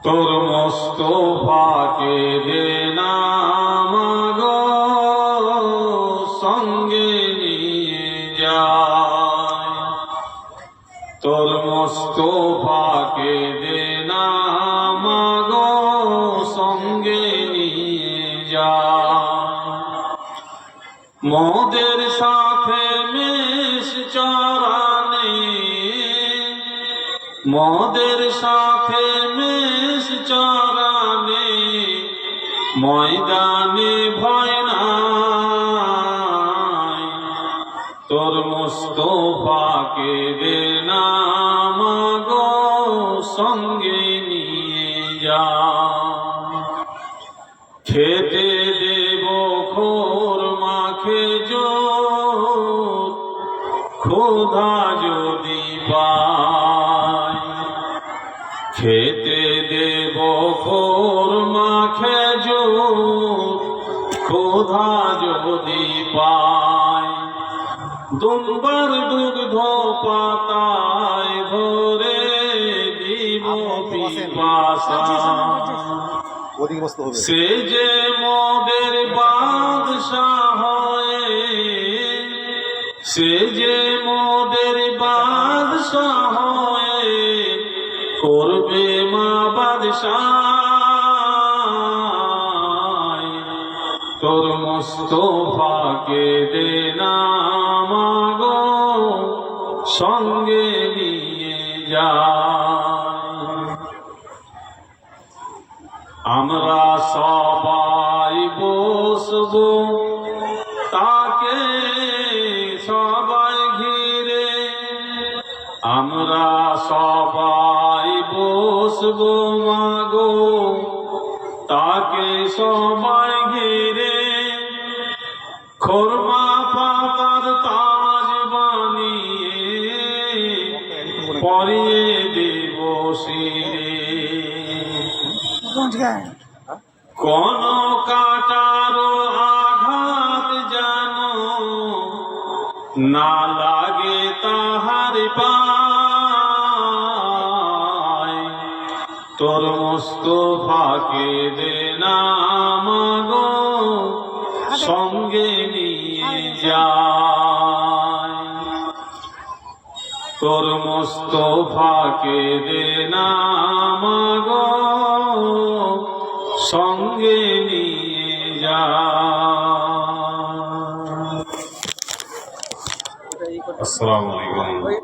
তোর মোস্তফাকে দে নামাগো সঙ্গে নিয়ে যায়। তোর মোস্তফাকে দে নামাগো সঙ্গে নিয়ে যায়। মোদের সাথে মেষ চরানে, মোদের সাথে মেষ চরানে, ময়দানে ভয় নাই। তোর মোস্তফাকে দে নামাগো সঙ্গে নিয়ে যা। খেতে দেব খোরমা খেজুর ক্ষুধা যদি পাই। খেতে দেব খোরমা খেজুর ক্ষুধা যদি পাই। দুম্বার দুগ্ধ পাতায় ধরে দিব পিপাসা। সে যে মোদের বাদশাহ হয়ে, সে যে মোদের বাদশাহ হয়ে করবে মা বাদশাহ। তোর মোস্তফাকে দে নামাগো সঙ্গে নিয়ে যা। আমরা সবাই বসবো তাকে সবাই ঘিরে, আমরা সবাই বসবো মাগো তাকে সবাই ঘিরে। খোরমা পাতার তাজ বানিয়ে পরিয়ে দেব শিরে। কোন কাটারো আঘাত যেন না লাগে তাহার পায়। তোর মোস্তফাকে দে নামাগো সঙ্গে নিয়ে যায়। তোর মোস্তফাকে দে নামাগো সঙ্গে নিয়ে যায়। আসসালামু আলাইকুম।